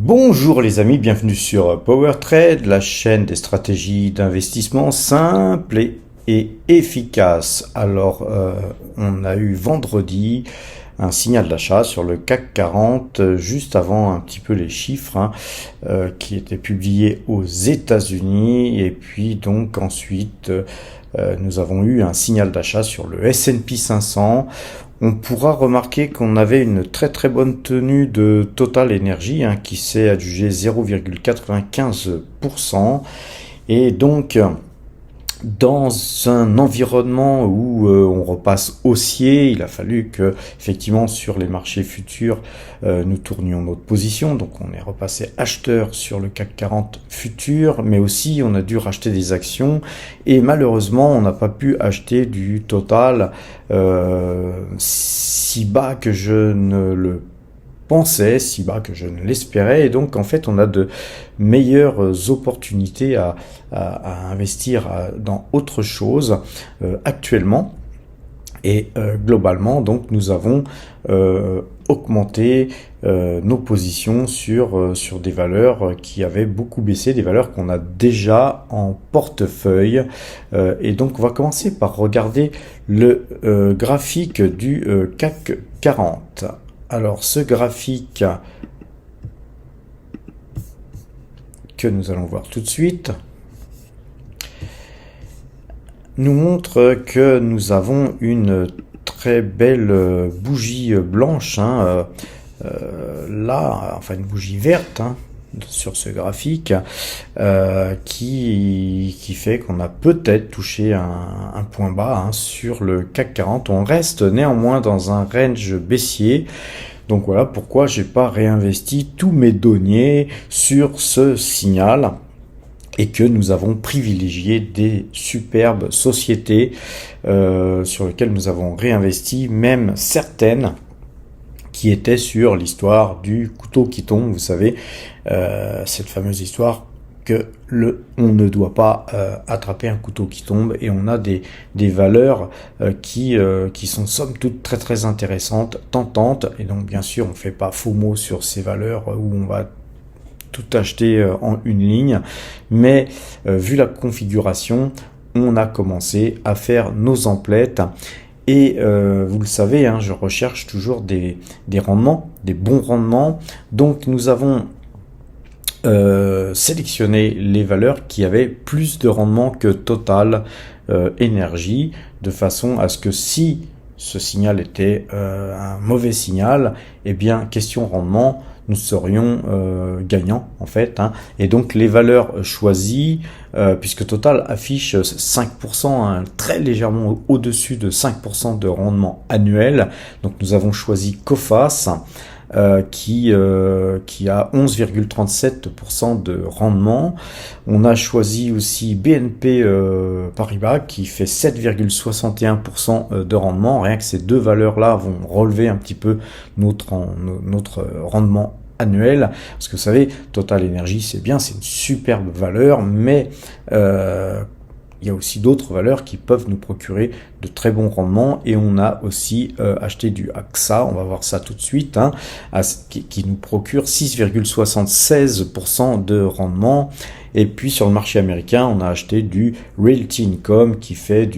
Bonjour les amis, bienvenue sur PowerTrade, la chaîne des stratégies d'investissement simples et efficaces. Alors, on a eu vendredi un signal d'achat sur le CAC 40, juste avant un petit peu les chiffres qui étaient publiés aux États-Unis. Et puis donc ensuite, nous avons eu un signal d'achat sur le S&P 500. On pourra remarquer qu'on avait une très très bonne tenue de Total Energy qui s'est adjugé 0,95%. Et donc, dans un environnement où on repasse haussier, il a fallu que, effectivement, sur les marchés futurs, nous tournions notre position. Donc, on est repassé acheteur sur le CAC 40 futur, mais aussi on a dû racheter des actions. Et malheureusement, on n'a pas pu acheter du Total si bas que je ne le pensais, si bas que je ne l'espérais, et donc en fait on a de meilleures opportunités à investir dans autre chose actuellement. Et globalement, donc, nous avons augmenté nos positions sur des valeurs qui avaient beaucoup baissé, des valeurs qu'on a déjà en portefeuille. Et donc, on va commencer par regarder le graphique du CAC 40. Alors, ce graphique que nous allons voir tout de suite nous montre que nous avons une très belle bougie blanche, là, enfin une bougie verte sur ce graphique, qui fait qu'on a peut-être touché un point bas sur le CAC 40. On reste néanmoins dans un range baissier. Donc voilà pourquoi j'ai pas réinvesti tous mes deniers sur ce signal, et que nous avons privilégié des superbes sociétés sur lesquelles nous avons réinvesti, même certaines qui étaient sur l'histoire du couteau qui tombe, vous savez, cette fameuse histoire que on ne doit pas attraper un couteau qui tombe, et on a des valeurs qui sont somme toute très très intéressantes, tentantes, et donc bien sûr on fait pas FOMO sur ces valeurs où on va tout acheter en une ligne, mais vu la configuration, on a commencé à faire nos emplettes. Et vous le savez, je recherche toujours des rendements, des bons rendements. Donc nous avons sélectionné les valeurs qui avaient plus de rendement que Total Energy, de façon à ce que si ce signal était un mauvais signal, eh bien question rendement, nous serions gagnants en fait. Et donc les valeurs choisies, puisque Total affiche 5%, très légèrement au-dessus de 5% de rendement annuel. Donc nous avons choisi Coface, qui a 11,37% de rendement. On a choisi aussi BNP Paribas qui fait 7,61% de rendement. Rien que ces deux valeurs-là vont relever un petit peu notre rendement annuel, parce que vous savez, Total Energy c'est bien, c'est une superbe valeur, mais il y a aussi d'autres valeurs qui peuvent nous procurer de très bons rendements. Et on a aussi acheté du AXA, on va voir ça tout de suite, qui nous procure 6,76% de rendement. Et puis sur le marché américain, on a acheté du Realty Income qui fait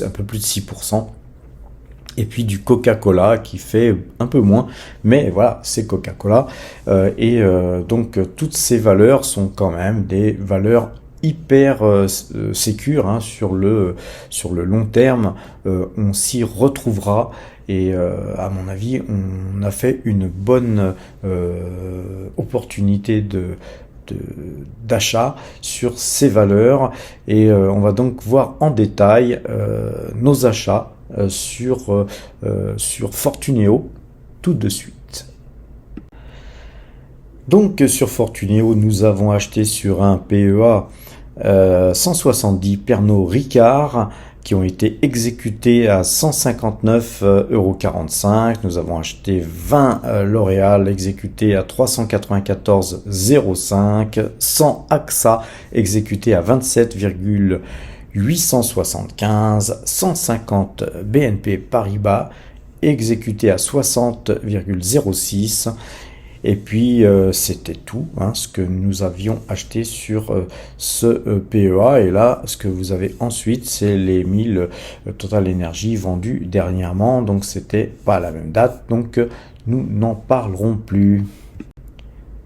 un peu plus de 6%. Et puis du Coca-Cola qui fait un peu moins, mais voilà, c'est Coca-Cola. Donc toutes ces valeurs sont quand même des valeurs hyper sécures sur le long terme. On s'y retrouvera, et à mon avis on a fait une bonne opportunité d'achat sur ces valeurs. Et on va donc voir en détail nos achats sur Fortuneo tout de suite. Donc sur Fortuneo, nous avons acheté sur un PEA 170 Pernod Ricard qui ont été exécutés à 159,45 €. Nous avons acheté 20 L'Oréal exécutés à 394,05 €, 100 AXA exécutés à 27,875, 150 BNP Paribas exécutés à 60,06 Et puis c'était tout, hein, ce que nous avions acheté sur ce PEA. Et là, ce que vous avez ensuite, c'est les 1000 Total Energy vendus dernièrement. Donc c'était pas à la même date, donc nous n'en parlerons plus.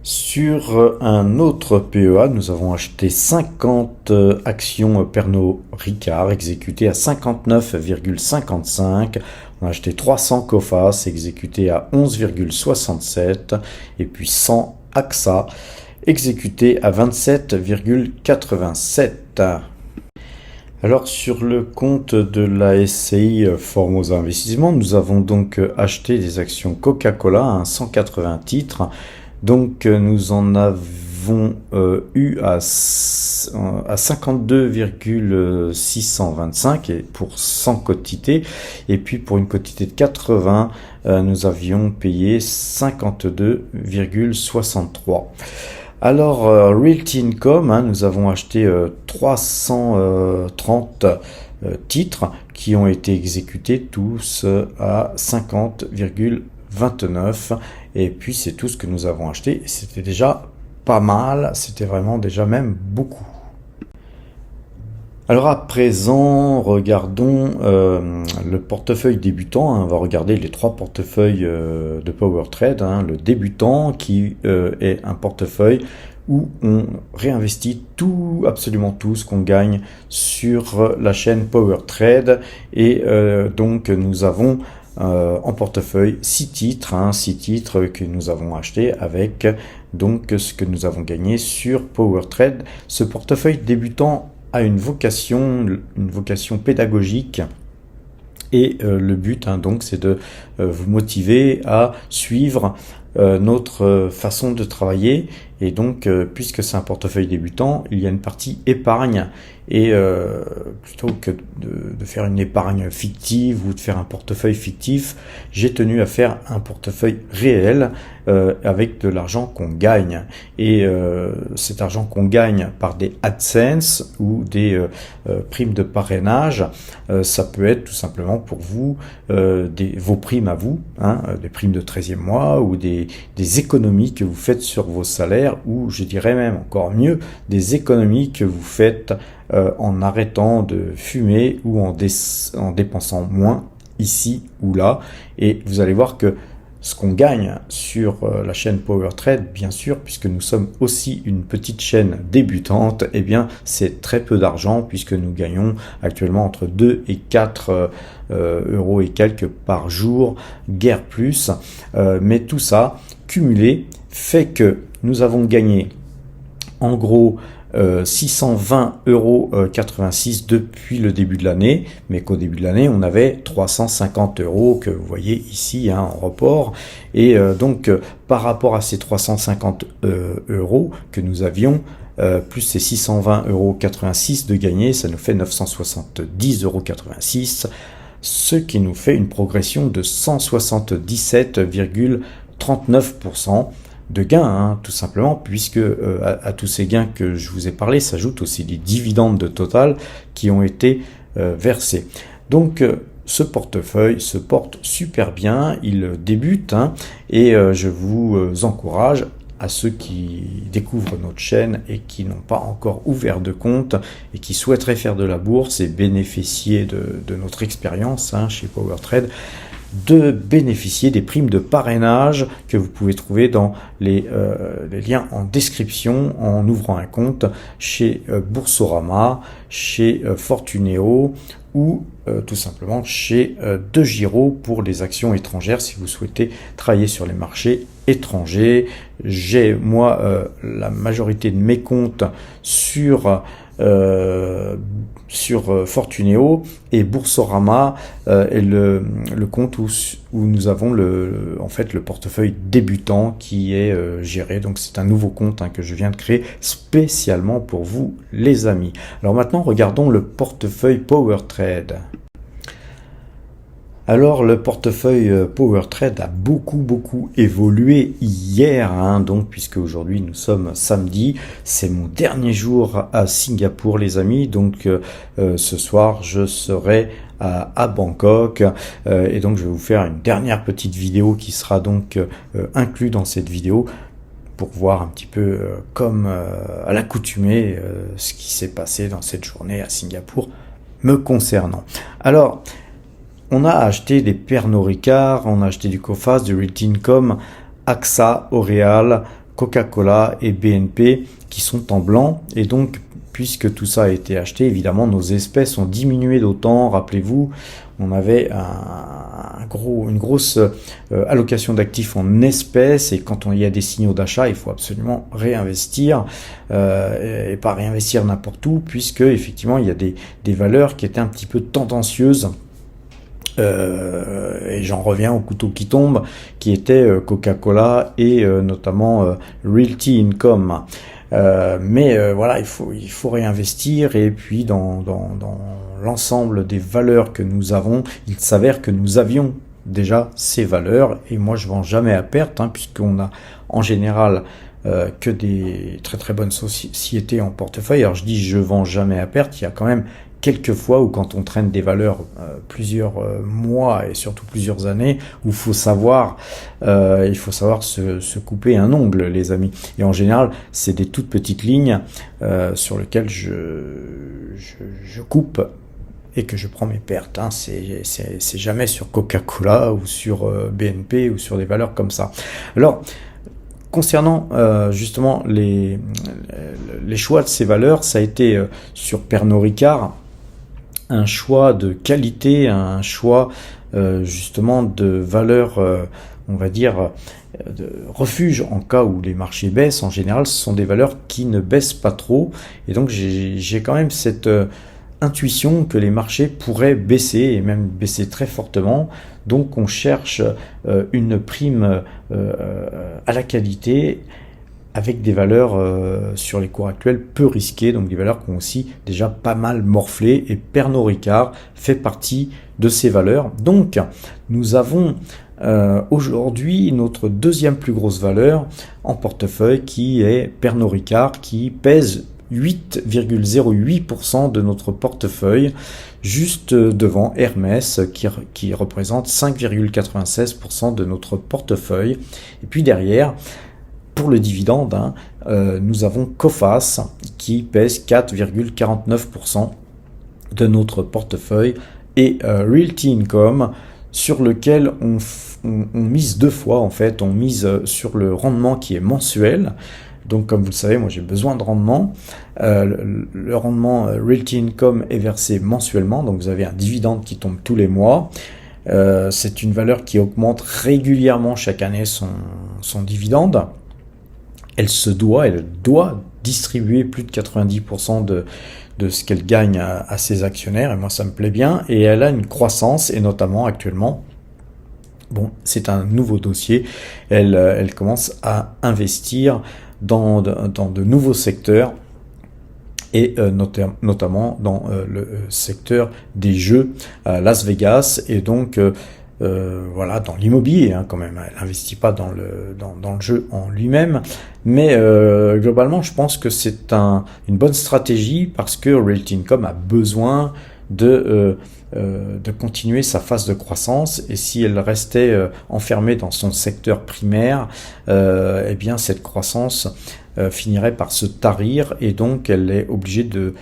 Sur un autre PEA, nous avons acheté 50 actions Pernod Ricard exécutées à 59,55. On a acheté 300 Coface exécutées à 11,67. Et puis 100 AXA exécutées à 27,87. Alors sur le compte de la SCI Formosa Investissement, nous avons donc acheté des actions Coca-Cola à 180 titres. Donc nous en avons eu à 52,625 et pour 100 quotités. Et puis pour une quotité de 80, nous avions payé 52,63. Alors Realty Income, hein, nous avons acheté 330 titres qui ont été exécutés tous à 50,29. Et puis c'est tout ce que nous avons acheté. C'était déjà pas mal, c'était vraiment déjà même beaucoup. Alors à présent, regardons le portefeuille débutant. Hein. On va regarder les 3 portefeuilles de PowerTrade. Hein. Le débutant qui est un portefeuille où on réinvestit tout, absolument tout ce qu'on gagne sur la chaîne PowerTrade. Et donc nous avons en portefeuille 6 titres, hein, 6 titres que nous avons achetés avec donc ce que nous avons gagné sur PowerTrade. Ce portefeuille débutant a une vocation pédagogique. Et le but, hein, donc, c'est de vous motiver à suivre notre façon de travailler. Et donc, puisque c'est un portefeuille débutant, il y a une partie épargne. Et plutôt que de faire une épargne fictive ou de faire un portefeuille fictif, j'ai tenu à faire un portefeuille réel avec de l'argent qu'on gagne. Et cet argent qu'on gagne par des AdSense ou des primes de parrainage, ça peut être tout simplement pour vous vos primes à vous, hein, des primes de 13e mois ou des économies que vous faites sur vos salaires, ou je dirais même encore mieux, des économies que vous faites en arrêtant de fumer ou en dépensant moins ici ou là. Et vous allez voir que ce qu'on gagne sur la chaîne PowerTrade, bien sûr, puisque nous sommes aussi une petite chaîne débutante, eh bien c'est très peu d'argent, puisque nous gagnons actuellement entre 2 et 4 euros et quelques par jour, guère plus. Mais tout ça cumulé fait que nous avons gagné en gros 620,86 € depuis le début de l'année, mais qu'au début de l'année on avait 350 € que vous voyez ici, hein, en report. Et donc par rapport à ces 350 € que nous avions, plus ces 620,86 € de gagner, ça nous fait 970,86 €, ce qui nous fait une progression de 177,39% de gains, hein, tout simplement, puisque à tous ces gains que je vous ai parlé s'ajoutent aussi les dividendes de Total qui ont été versés. Donc ce portefeuille se porte super bien, il débute, hein, et je vous encourage, à ceux qui découvrent notre chaîne et qui n'ont pas encore ouvert de compte et qui souhaiteraient faire de la bourse et bénéficier de notre expérience, hein, chez PowerTrade, de bénéficier des primes de parrainage que vous pouvez trouver dans les liens en description en ouvrant un compte chez Boursorama, chez Fortuneo ou tout simplement chez DeGiro pour les actions étrangères si vous souhaitez travailler sur les marchés étrangers. J'ai moi la majorité de mes comptes sur Fortuneo, et Boursorama est le compte où nous avons en fait le portefeuille débutant qui est géré. Donc c'est un nouveau compte, hein, que je viens de créer spécialement pour vous les amis. Alors maintenant regardons le portefeuille PowerTrade. Alors le portefeuille PowerTrade a beaucoup évolué hier, hein, donc puisque aujourd'hui nous sommes samedi, c'est mon dernier jour à Singapour les amis, donc ce soir je serai à Bangkok et donc je vais vous faire une dernière petite vidéo qui sera donc inclus dans cette vidéo pour voir un petit peu comme à l'accoutumée ce qui s'est passé dans cette journée à Singapour me concernant. Alors on a acheté des Pernod Ricard, on a acheté du Coface, du Realty Income, AXA, L'Oréal, Coca-Cola et BNP qui sont en blanc. Et donc, puisque tout ça a été acheté, évidemment, nos espèces ont diminué d'autant. Rappelez-vous, on avait une grosse allocation d'actifs en espèces et quand il y a des signaux d'achat, il faut absolument réinvestir et pas réinvestir n'importe où puisque effectivement, il y a des valeurs qui étaient un petit peu tendancieuses. Et j'en reviens au couteau qui tombe, qui était Coca-Cola et notamment Realty Income. Voilà, il faut réinvestir et puis dans l'ensemble des valeurs que nous avons, il s'avère que nous avions déjà ces valeurs et moi je vends jamais à perte puisqu'on a en général que des très bonnes sociétés en portefeuille. Alors je dis je vends jamais à perte, il y a quand même quelques fois où quand on traîne des valeurs plusieurs mois et surtout plusieurs années où il faut savoir se couper un ongle les amis et en général c'est des toutes petites lignes sur lesquelles je coupe et que je prends mes pertes c'est jamais sur Coca-Cola ou sur BNP ou sur des valeurs comme ça. Alors concernant justement les choix de ces valeurs, ça a été sur Pernod Ricard un choix de qualité, un choix justement de valeur, on va dire, de refuge en cas où les marchés baissent. En général, ce sont des valeurs qui ne baissent pas trop. Et donc, j'ai quand même cette intuition que les marchés pourraient baisser et même baisser très fortement. Donc, on cherche une prime à la qualité avec des valeurs sur les cours actuels peu risquées, donc des valeurs qui ont aussi déjà pas mal morflé, et Pernod Ricard fait partie de ces valeurs. Donc, nous avons aujourd'hui notre deuxième plus grosse valeur en portefeuille qui est Pernod Ricard, qui pèse 8,08% de notre portefeuille, juste devant Hermès qui représente 5,96% de notre portefeuille. Et puis derrière, pour le dividende, nous avons Coface qui pèse 4,49% de notre portefeuille et Realty Income sur lequel on mise deux fois en fait, on mise sur le rendement qui est mensuel. Donc comme vous le savez, moi j'ai besoin de rendement. Le rendement Realty Income est versé mensuellement, donc vous avez un dividende qui tombe tous les mois. C'est une valeur qui augmente régulièrement chaque année son dividende. Elle doit distribuer plus de 90% de ce qu'elle gagne à ses actionnaires, et moi ça me plaît bien, et elle a une croissance, et notamment actuellement, bon, c'est un nouveau dossier, elle commence à investir dans de nouveaux secteurs, et notamment dans le secteur des jeux à Las Vegas, et donc voilà, dans l'immobilier quand même. Elle n'investit pas dans le jeu en lui-même, mais globalement, je pense que c'est une bonne stratégie parce que Realty Income a besoin de continuer sa phase de croissance, et si elle restait enfermée dans son secteur primaire, eh bien cette croissance finirait par se tarir, et donc elle est obligée de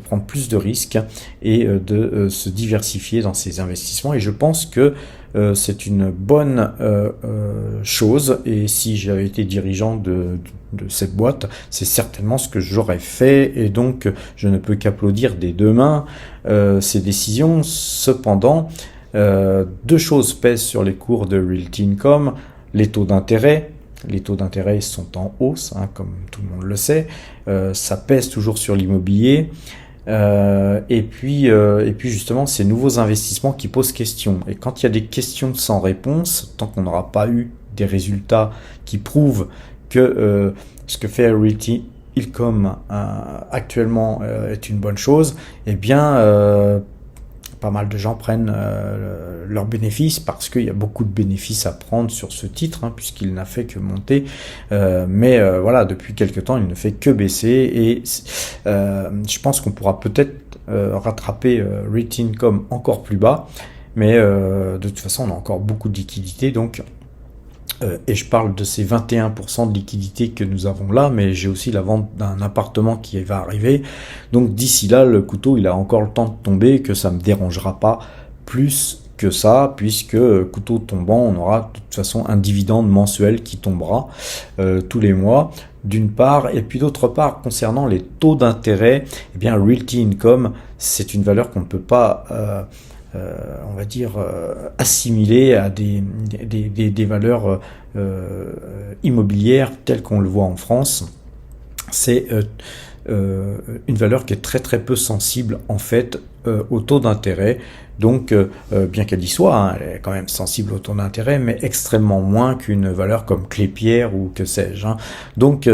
prendre plus de risques et de se diversifier dans ses investissements, et je pense que c'est une bonne chose, et si j'avais été dirigeant de cette boîte, c'est certainement ce que j'aurais fait, et donc je ne peux qu'applaudir des deux mains ces décisions. Cependant, deux choses pèsent sur les cours de Realty Income: les taux d'intérêt. Les taux d'intérêt sont en hausse, comme tout le monde le sait. Ça pèse toujours sur l'immobilier. Et puis justement, ces nouveaux investissements qui posent question. Et quand il y a des questions sans réponse, tant qu'on n'aura pas eu des résultats qui prouvent que ce que fait Realty Income actuellement est une bonne chose, eh bien, pas mal de gens prennent leurs bénéfices parce qu'il y a beaucoup de bénéfices à prendre sur ce titre, hein, puisqu'il n'a fait que monter. Mais voilà, depuis quelque temps, il ne fait que baisser et je pense qu'on pourra peut-être rattraper REIT Income encore plus bas. Mais de toute façon, on a encore beaucoup de liquidités, donc et je parle de ces 21% de liquidité que nous avons là, mais j'ai aussi la vente d'un appartement qui va arriver. Donc d'ici là, le couteau, il a encore le temps de tomber, que ça me dérangera pas plus que ça, puisque couteau tombant, on aura de toute façon un dividende mensuel qui tombera tous les mois, d'une part. Et puis d'autre part, concernant les taux d'intérêt, eh bien Realty Income, c'est une valeur qu'on ne peut pas on va dire assimilées à des valeurs immobilières telles qu'on le voit en France. C'est une valeur qui est très très peu sensible en fait au taux d'intérêt. Donc bien qu'elle y soit, hein, elle est quand même sensible au taux d'intérêt, mais extrêmement moins qu'une valeur comme Clépierre ou que sais-je. Hein. Donc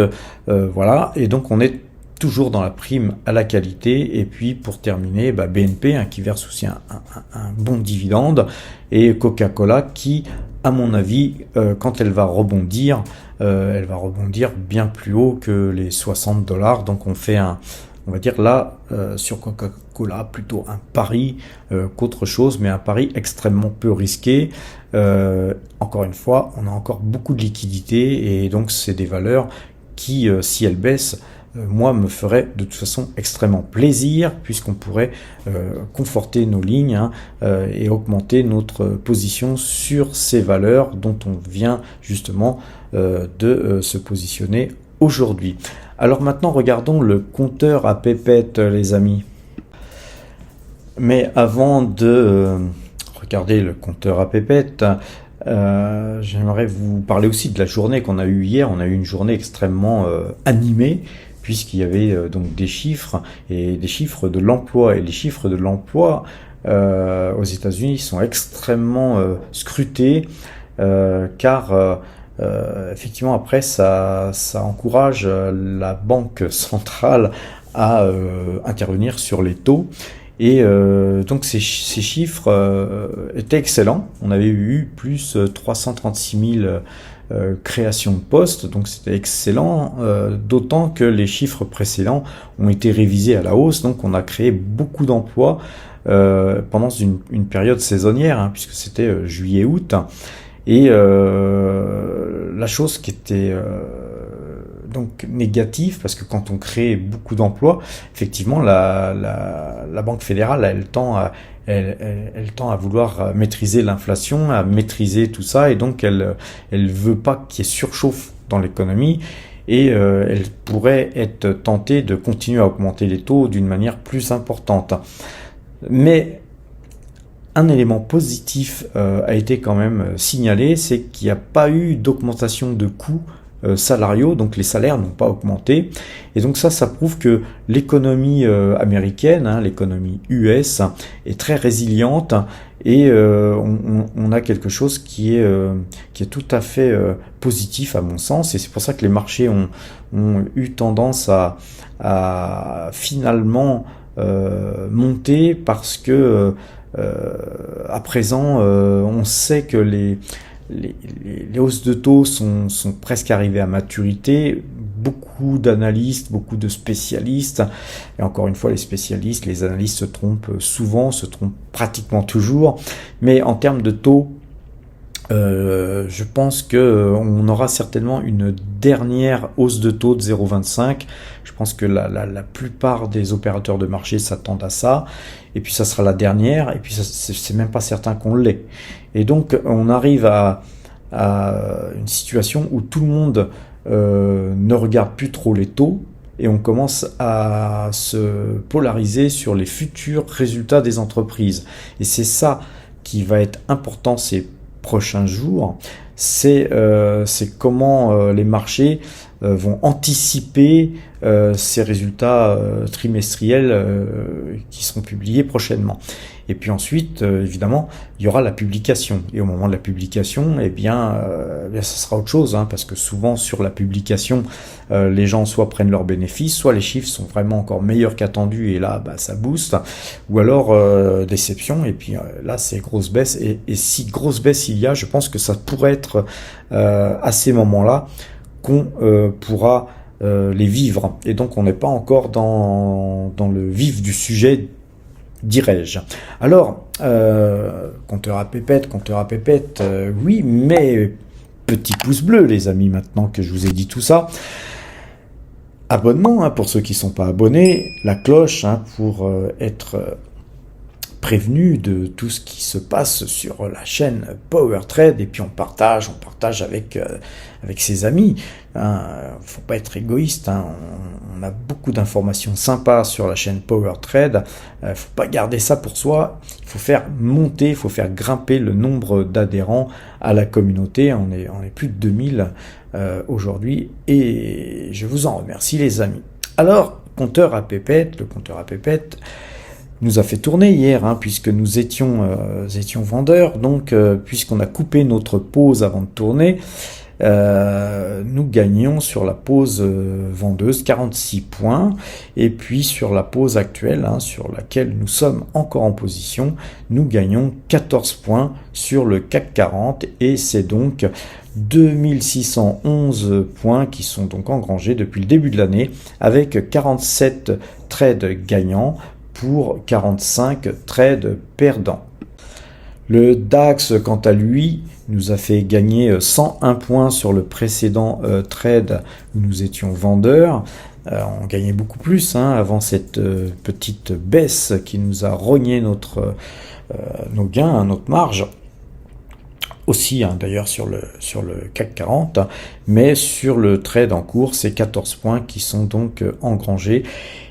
voilà, et donc on est toujours dans la prime à la qualité. Et puis pour terminer, BNP hein, qui verse aussi un bon dividende, et Coca-Cola qui, à mon avis, quand elle va rebondir bien plus haut que les $60. Donc on fait on va dire là sur Coca-Cola plutôt un pari qu'autre chose, mais un pari extrêmement peu risqué. Encore une fois, on a encore beaucoup de liquidités et donc c'est des valeurs qui, si elles baissent, moi me ferait de toute façon extrêmement plaisir, puisqu'on pourrait conforter nos lignes hein, et augmenter notre position sur ces valeurs dont on vient justement de se positionner aujourd'hui. Alors maintenant, regardons le compteur à pépettes, les amis. Mais avant de regarder le compteur à pépettes, j'aimerais vous parler aussi de la journée qu'on a eue hier. On a eu une journée extrêmement animée, puisqu'il y avait donc des chiffres et des chiffres de l'emploi. Et les chiffres de l'emploi aux États-Unis sont extrêmement scrutés, car effectivement après ça encourage la banque centrale à intervenir sur les taux. Et donc ces chiffres étaient excellents. On avait eu plus 336 000 création de postes, donc c'était excellent, d'autant que les chiffres précédents ont été révisés à la hausse, donc on a créé beaucoup d'emplois pendant une période saisonnière, hein, puisque c'était juillet-août, et la chose qui était donc négative, parce que quand on crée beaucoup d'emplois, effectivement la Banque fédérale elle tend à vouloir maîtriser l'inflation, à maîtriser tout ça, et donc elle veut pas qu'il y ait surchauffe dans l'économie, et elle pourrait être tentée de continuer à augmenter les taux d'une manière plus importante. Mais un élément positif a été quand même signalé, c'est qu'il n'y a pas eu d'augmentation de coûts salariaux, donc les salaires n'ont pas augmenté, et donc ça prouve que l'économie américaine, hein, l'économie US est très résiliente, et on a quelque chose qui est tout à fait positif à mon sens, et c'est pour ça que les marchés ont eu tendance à finalement monter, parce que à présent on sait que les hausses de taux sont presque arrivées à maturité. Beaucoup d'analystes, beaucoup de spécialistes, et encore une fois les spécialistes, les analystes se trompent souvent, se trompent pratiquement toujours, mais en termes de taux, je pense que on aura certainement une dernière hausse de taux de 0,25. Je pense que la plupart des opérateurs de marché s'attendent à ça, et puis ça sera la dernière, et puis c'est même pas certain qu'on l'ait. Et donc on arrive à une situation où tout le monde ne regarde plus trop les taux, et on commence à se polariser sur les futurs résultats des entreprises. Et c'est ça qui va être important ces prochains jours, c'est comment les marchés vont anticiper ces résultats trimestriels qui seront publiés prochainement. Et puis ensuite, évidemment, il y aura la publication. Et au moment de la publication, eh bien ça sera autre chose, hein, parce que souvent sur la publication, les gens soit prennent leurs bénéfices, soit les chiffres sont vraiment encore meilleurs qu'attendus, et là, ça booste, ou alors déception, et puis là, c'est grosse baisse. Et si grosse baisse il y a, je pense que ça pourrait être à ces moments-là qu'on pourra les vivre. Et donc, on n'est pas encore dans le vif du sujet, dirais-je. Alors, compteur à pépette, oui, mais petit pouce bleu, les amis, maintenant que je vous ai dit tout ça. Abonnement, hein, pour ceux qui ne sont pas abonnés, la cloche, hein, pour être prévenu de tout ce qui se passe sur la chaîne Power Trade, et puis on partage avec ses amis. Hein, faut pas être égoïste, hein, on a beaucoup d'informations sympas sur la chaîne Power Trade. Faut pas garder ça pour soi. Il faut faire monter, il faut faire grimper le nombre d'adhérents à la communauté. On est plus de 2000 aujourd'hui, et je vous en remercie, les amis. Alors, le compteur à pépette nous a fait tourner hier, hein, puisque nous étions vendeurs. Donc, puisqu'on a coupé notre pause avant de tourner, nous gagnions sur la pause vendeuse 46 points, et puis sur la pause actuelle, hein, sur laquelle nous sommes encore en position, nous gagnons 14 points sur le CAC 40, et c'est donc 2611 points qui sont donc engrangés depuis le début de l'année, avec 47 trades gagnants pour 45 trades perdants. Le DAX, quant à lui, nous a fait gagner 101 points sur le précédent trade où nous étions vendeurs. On gagnait beaucoup plus, hein, avant cette petite baisse qui nous a rogné nos gains, hein, notre marge. Aussi, hein, d'ailleurs, sur le CAC 40, mais sur le trade en cours, c'est 14 points qui sont donc engrangés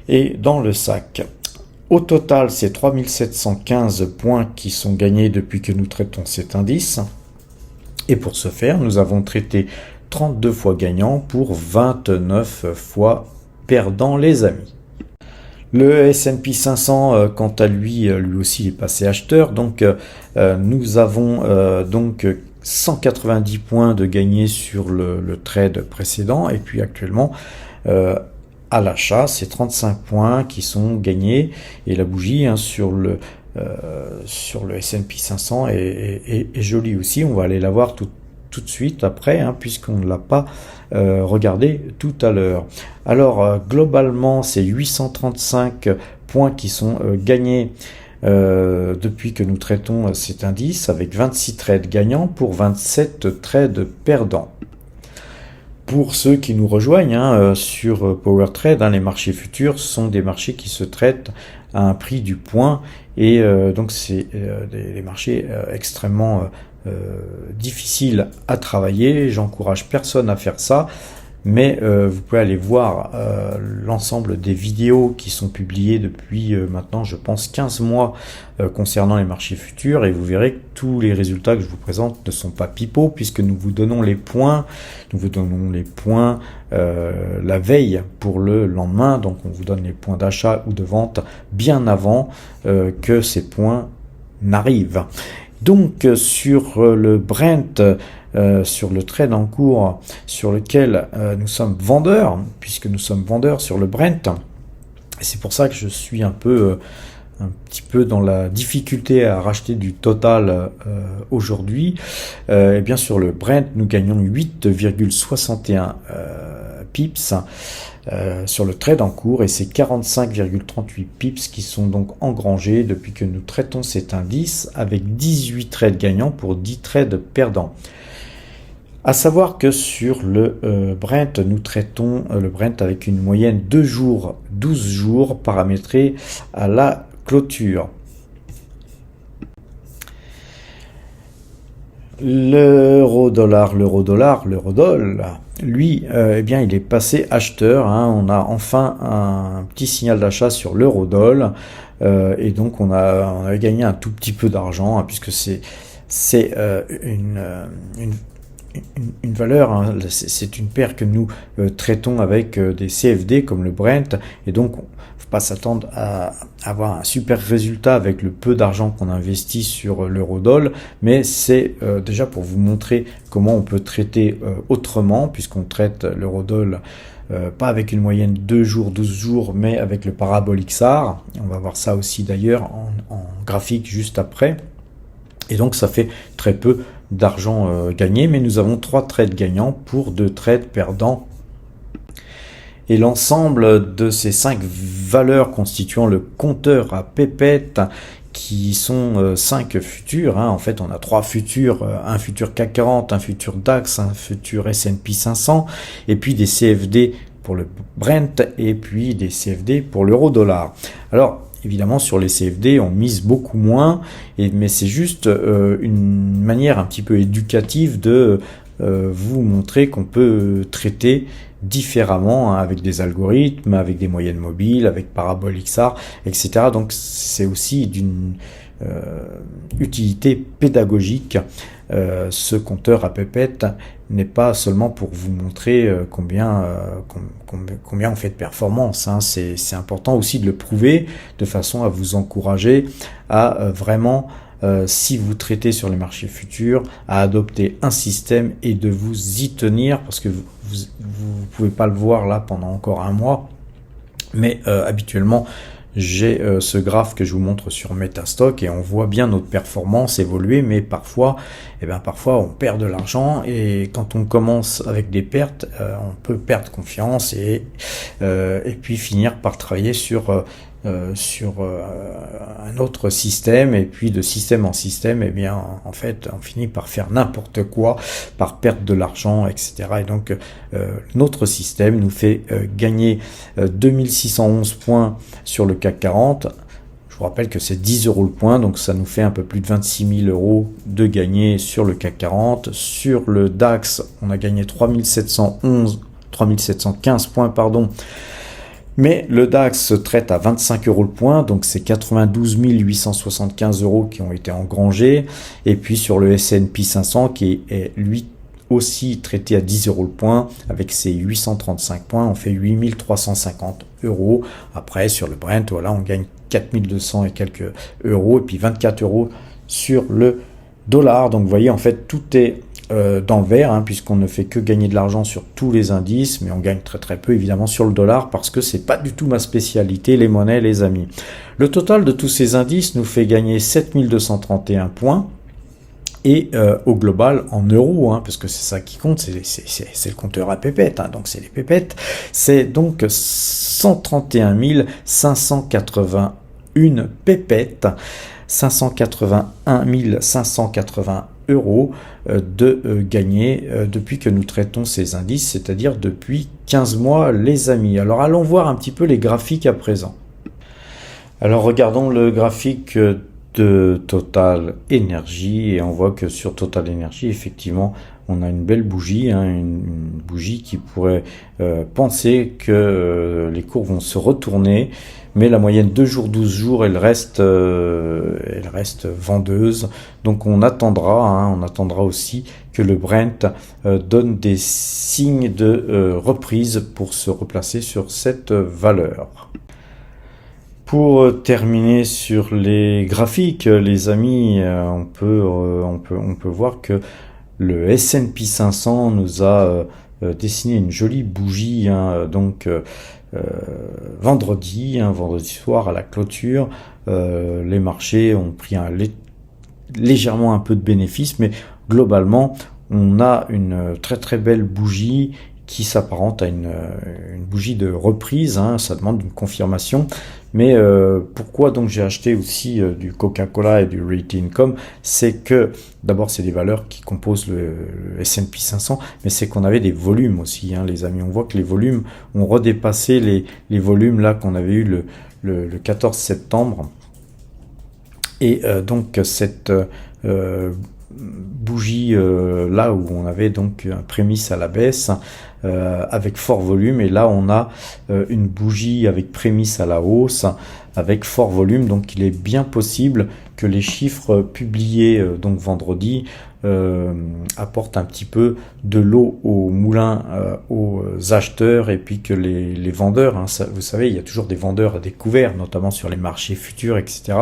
et dans le sac. Au total, c'est 3715 points qui sont gagnés depuis que nous traitons cet indice. Et pour ce faire, nous avons traité 32 fois gagnant pour 29 fois perdant, les amis. Le S&P 500, quant à lui aussi est passé acheteur. Donc, nous avons donc 190 points de gagné sur le trade précédent. Et puis actuellement, à l'achat, c'est 35 points qui sont gagnés, et la bougie, hein, sur le S&P 500 est jolie aussi. On va aller la voir tout de suite après, hein, puisqu'on ne l'a pas regardé tout à l'heure. Alors globalement, c'est 835 points qui sont gagnés depuis que nous traitons cet indice, avec 26 trades gagnants pour 27 trades perdants. Pour ceux qui nous rejoignent, hein, sur Power Trade, hein, les marchés futurs sont des marchés qui se traitent à un prix du point, et donc c'est des marchés extrêmement difficiles à travailler. J'encourage personne à faire ça, mais vous pouvez aller voir l'ensemble des vidéos qui sont publiées depuis maintenant, je pense, 15 mois concernant les marchés futurs, et vous verrez que tous les résultats que je vous présente ne sont pas pipeaux, puisque nous vous donnons les points, la veille pour le lendemain. Donc on vous donne les points d'achat ou de vente bien avant que ces points n'arrivent. Donc sur le Brent, sur le trade en cours sur lequel nous sommes vendeurs, puisque nous sommes vendeurs sur le Brent, et c'est pour ça que je suis un petit peu dans la difficulté à racheter du total aujourd'hui. Et bien sur le Brent, nous gagnons 8,61 pips sur le trade en cours, et c'est 45,38 pips qui sont donc engrangés depuis que nous traitons cet indice, avec 18 trades gagnants pour 10 trades perdants. À savoir que sur le Brent, nous traitons le Brent avec une moyenne 2 jours, 12 jours paramétrés à la clôture. L'euro-dollar, lui, eh bien, il est passé acheteur, hein. On a enfin un petit signal d'achat sur l'euro-dollar, et donc on a gagné un tout petit peu d'argent, hein, puisque c'est une valeur, hein. C'est une paire que nous traitons avec des CFD comme le Brent, et donc faut pas s'attendre à avoir un super résultat avec le peu d'argent qu'on investit sur l'eurodoll, mais c'est déjà pour vous montrer comment on peut traiter autrement, puisqu'on traite l'eurodoll pas avec une moyenne 2 jours, 12 jours, mais avec le parabole XR. On va voir ça aussi d'ailleurs en graphique juste après. Et donc ça fait très peu d'argent gagné, mais nous avons 3 trades gagnants pour 2 trades perdants. Et l'ensemble de ces 5 valeurs constituant le compteur à pépettes, qui sont 5 futurs, hein. En fait on a 3 futurs, un futur CAC 40, un futur DAX, un futur S&P 500, et puis des CFD pour le Brent, et puis des CFD pour l'euro-dollar. Alors évidemment sur les CFD on mise beaucoup moins, mais c'est juste une manière un petit peu éducative de vous montrer qu'on peut traiter différemment, hein, avec des algorithmes, avec des moyennes mobiles, avec parabole XR, etc. Donc c'est aussi d'une utilité pédagogique. Ce compteur à pépettes n'est pas seulement pour vous montrer combien on fait de performance, hein. C'est important aussi de le prouver de façon à vous encourager à vraiment, si vous traitez sur les marchés futurs, à adopter un système et de vous y tenir, parce que vous pouvez pas le voir là pendant encore un mois, mais habituellement j'ai ce graphe que je vous montre sur Metastock et on voit bien notre performance évoluer, mais parfois on perd de l'argent, et quand on commence avec des pertes, on peut perdre confiance et puis finir par travailler sur un autre système, et puis de système en système, en fait on finit par faire n'importe quoi, par perdre de l'argent, etc. Et donc notre système nous fait gagner 2611 points sur le CAC 40. Je vous rappelle que c'est 10 € le point, donc ça nous fait un peu plus de 26 000 € de gagné sur le CAC 40. Sur le DAX, on a gagné 3715 points, pardon. Mais le DAX se traite à 25 € le point, donc c'est 92 875 € qui ont été engrangés. Et puis sur le S&P 500 qui est lui aussi traité à 10 € le point, avec ses 835 points, on fait 8 350 €. Après sur le Brent, voilà, on gagne 4200 et quelques euros, et puis 24 € sur le dollar. Donc vous voyez, en fait tout est dans le vert, hein, puisqu'on ne fait que gagner de l'argent sur tous les indices, mais on gagne très très peu évidemment sur le dollar, parce que c'est pas du tout ma spécialité, les monnaies, les amis. Le total de tous ces indices nous fait gagner 7231 points, et au global en euros, hein, parce que c'est ça qui compte, c'est le compteur à pépettes, hein, donc c'est les pépettes, c'est donc 131 581 pépettes, 581 580 € de gagner depuis que nous traitons ces indices, c'est-à-dire depuis 15 mois, les amis. Alors allons voir un petit peu les graphiques à présent. Alors regardons le graphique de Total Energy, et on voit que sur Total Energy, effectivement, on a une belle bougie, hein, une bougie qui pourrait penser que les cours vont se retourner, mais la moyenne 2 jours, 12 jours, elle reste vendeuse. Donc on attendra aussi que le Brent donne des signes de reprise pour se replacer sur cette valeur. Pour terminer sur les graphiques, les amis, on peut voir que le S&P 500 nous a dessiné une jolie bougie, hein, donc vendredi soir à la clôture. Les marchés ont pris légèrement un peu de bénéfice, mais globalement on a une très très belle bougie qui s'apparente à une bougie de reprise, hein. Ça demande une confirmation. Mais pourquoi donc j'ai acheté aussi du Coca-Cola et du Realty Income, c'est que d'abord c'est des valeurs qui composent le S&P 500, mais c'est qu'on avait des volumes aussi, hein, les amis. On voit que les volumes ont redépassé les volumes là qu'on avait eu le 14 septembre. Et donc cette bougie là où on avait donc un prémisse à la baisse avec fort volume, et là on a une bougie avec prémisse à la hausse avec fort volume. Donc il est bien possible que les chiffres publiés donc vendredi apporte un petit peu de l'eau au moulin aux acheteurs et puis que les vendeurs, hein, ça, vous savez, il y a toujours des vendeurs à découvert, notamment sur les marchés futurs, etc.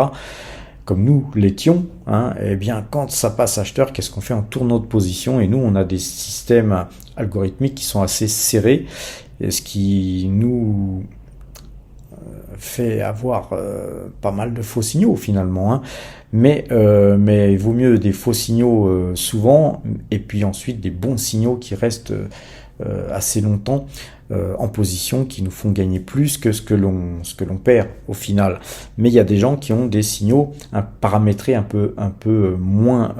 Comme nous l'étions, hein, eh bien quand ça passe acheteur, qu'est-ce qu'on fait? On tourne notre position et nous on a des systèmes algorithmiques qui sont assez serrés, et ce qui nous fait avoir pas mal de faux signaux finalement, hein. Mais il vaut mieux des faux signaux souvent et puis ensuite des bons signaux qui restent assez longtemps en position, qui nous font gagner plus que ce que l'on perd au final. Mais il y a des gens qui ont des signaux paramétrés un peu moins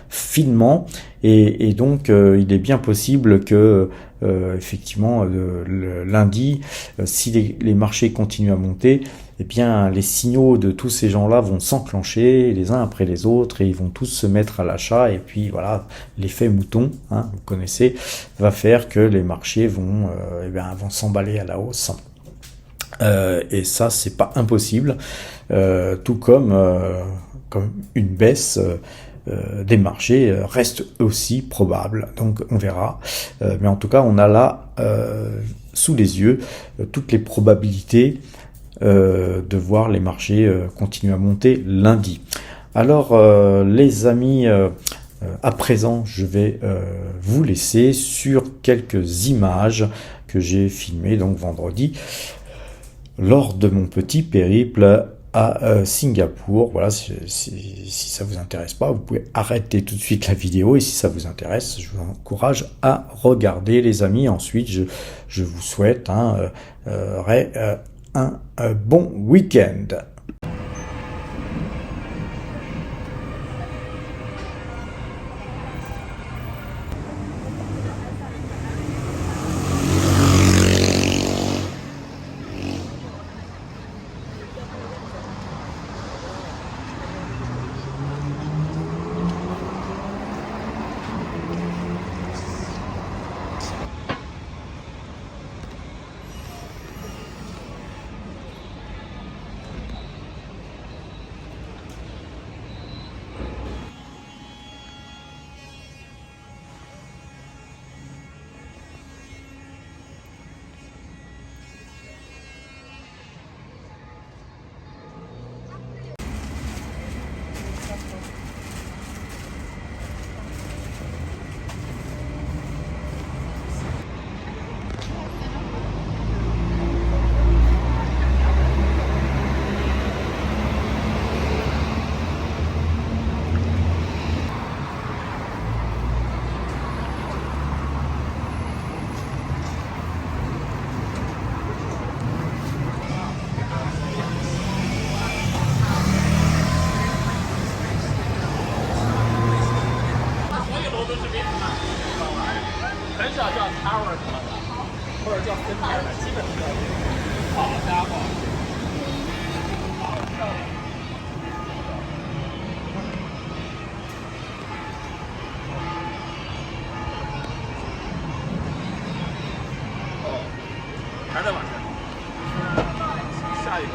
finement et donc il est bien possible que effectivement le lundi, si les marchés continuent à monter, eh bien les signaux de tous ces gens-là vont s'enclencher les uns après les autres et ils vont tous se mettre à l'achat et puis voilà, l'effet mouton, hein, vous connaissez, va faire que les marchés vont s'emballer à la hausse. Et ça, c'est pas impossible, tout comme une baisse des marchés reste aussi probable. Donc on verra. Mais en tout cas, on a là sous les yeux toutes les probabilités de voir les marchés continuer à monter lundi. Alors les amis, à présent je vais vous laisser sur quelques images que j'ai filmées donc vendredi lors de mon petit périple à Singapour. Voilà, si ça vous intéresse pas, vous pouvez arrêter tout de suite la vidéo, et si ça vous intéresse, je vous encourage à regarder les amis. Ensuite je vous souhaite un bon week-end.还在晚上。下一个。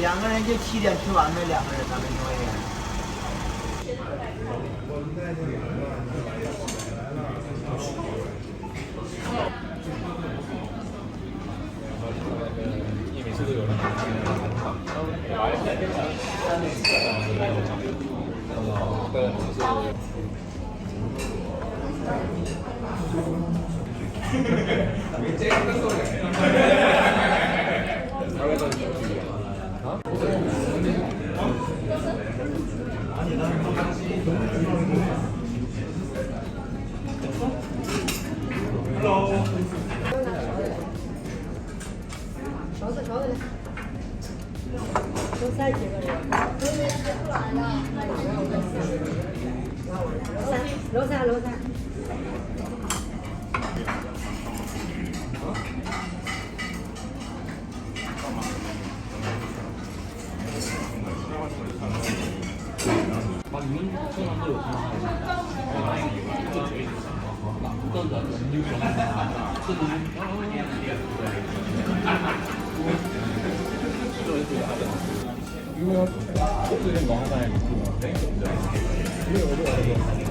两个人就7点吃完呗，两个人咱们说也。你每次都有人啊？都塞几个人？楼三。因为我这边忙在，没有这个。